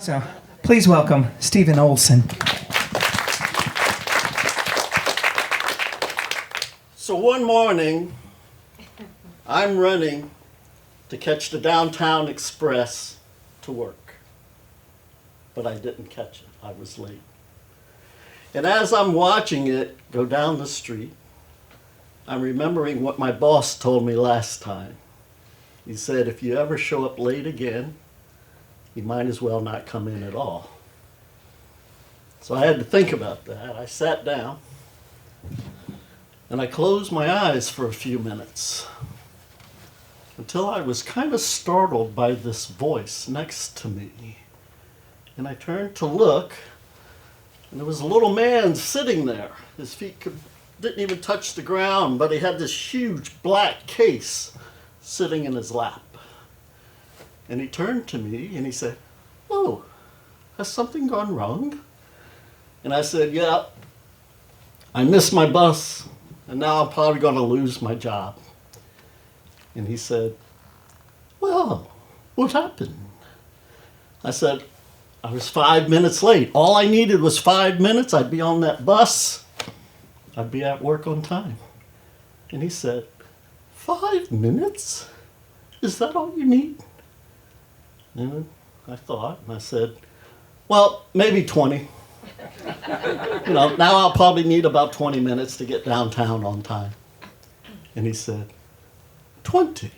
So please welcome Stephen Olson. So one morning, I'm running to catch the downtown express to work. But I didn't catch it. I was late. And as I'm watching it go down the street, I'm remembering what my boss told me last time. He said, if you ever show up late again, you might as well not come in at all. So I had to think about that. I sat down and I closed my eyes for a few minutes until I was kind of startled by this voice next to me. And I turned to look, and there was a little man sitting there. His feet didn't even touch the ground, but he had this huge black case sitting in his lap. And he turned to me and he said, "Oh, has something gone wrong?" And I said, "Yeah, I missed my bus, and now I'm probably going to lose my job." And he said, "Well, what happened?" I said, "I was 5 minutes late. All I needed was 5 minutes. I'd be on that bus. I'd be at work on time." And he said, 5 minutes? Is that all you need?" And I thought, and I said, "Well, maybe 20. Now I'll probably need about 20 minutes to get downtown on time." And he said, 20?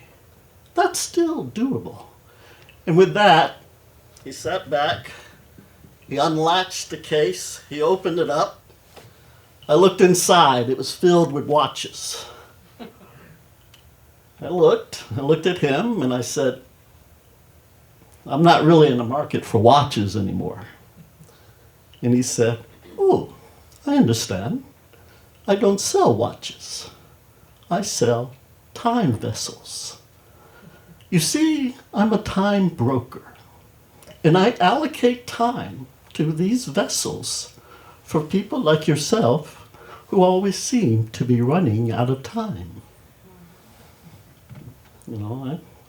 That's still doable. And with that, he sat back, he unlatched the case, he opened it up. I looked inside, it was filled with watches. I looked at him, and I said, "I'm not really in the market for watches anymore." And he said, "Oh, I understand. I don't sell watches. I sell time vessels. You see, I'm a time broker, and I allocate time to these vessels for people like yourself who always seem to be running out of time."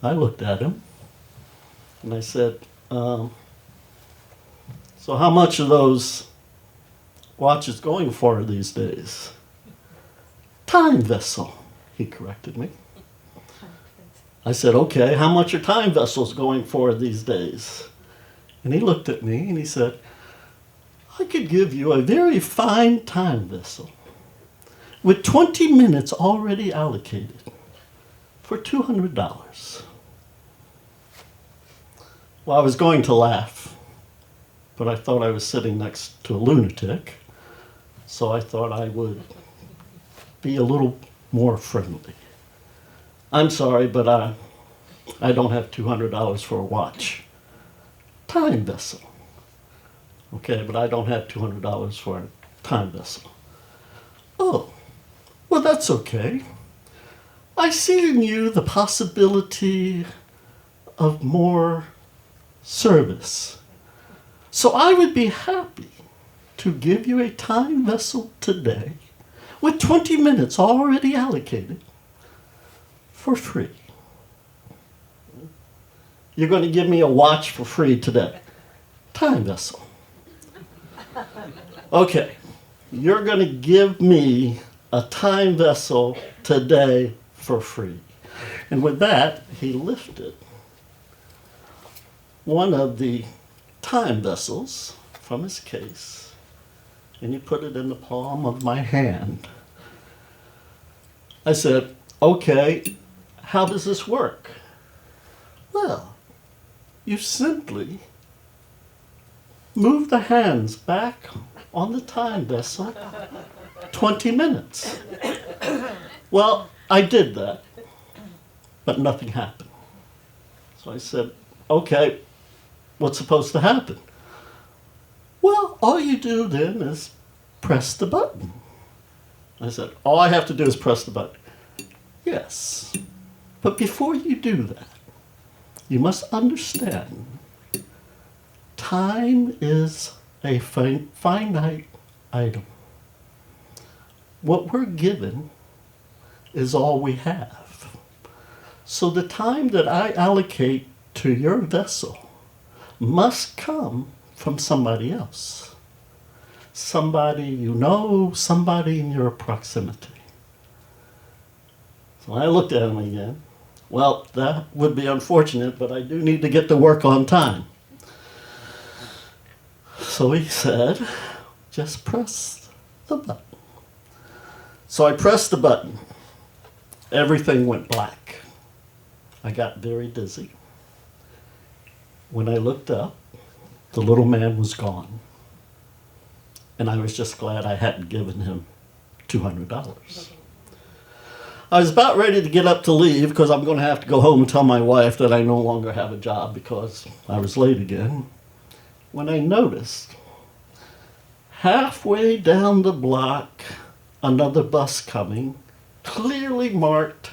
I looked at him and I said, "So how much are those watches going for these days?" "Time vessel," he corrected me. I said, "Okay, how much are time vessels going for these days?" And he looked at me and he said, "I could give you a very fine time vessel with 20 minutes already allocated for $200. Well, I was going to laugh, but I thought I was sitting next to a lunatic, so I thought I would be a little more friendly. "I'm sorry, but I don't have $200 for a watch." "Time vessel." "Okay, but I don't have $200 for a time vessel." "Oh, well, that's okay. I see in you the possibility of more service. So I would be happy to give you a time vessel today with 20 minutes already allocated for free." "You're going to give me a watch for free today?" "Time vessel." "Okay, you're going to give me a time vessel today for free." And with that, he lifted one of the time vessels from his case and he put it in the palm of my hand. I said, "Okay, how does this work?" "Well, you simply move the hands back on the time vessel 20 minutes. Well, I did that, but nothing happened. So I said, "Okay, what's supposed to happen?" "Well, all you do then is press the button." I said, "All I have to do is press the button." "Yes, but before you do that, you must understand time is a finite item. What we're given is all we have. So the time that I allocate to your vessel, must come from somebody else. Somebody you know, somebody in your proximity. So I looked at him again. Well, that would be unfortunate, but I do need to get to work on time. So he said, just press the button. So I pressed the button. Everything went black. I got very dizzy. When I looked up, the little man was gone. And I was just glad I hadn't given him $200. I was about ready to get up to leave because I'm going to have to go home and tell my wife that I no longer have a job because I was late again. When I noticed, halfway down the block, another bus coming, clearly marked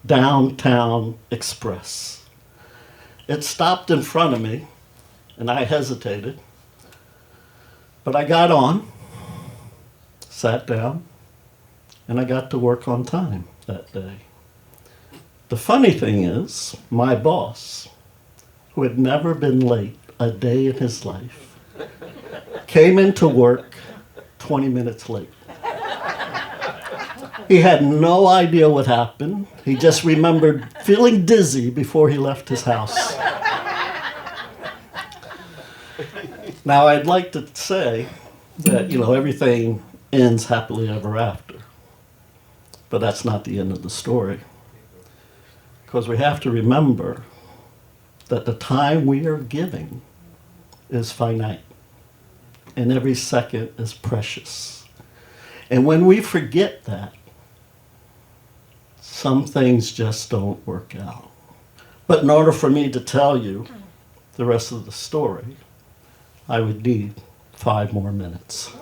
Downtown Express. It stopped in front of me, and I hesitated. But I got on, sat down, and I got to work on time that day. The funny thing is, my boss, who had never been late a day in his life, came into work 20 minutes late. He had no idea what happened. He just remembered feeling dizzy before he left his house. Now, I'd like to say that, everything ends happily ever after. But that's not the end of the story. Because we have to remember that the time we are giving is finite. And every second is precious. And when we forget that, some things just don't work out. But in order for me to tell you the rest of the story, I would need 5 more minutes.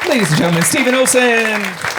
Ladies and gentlemen, Stephen Olson.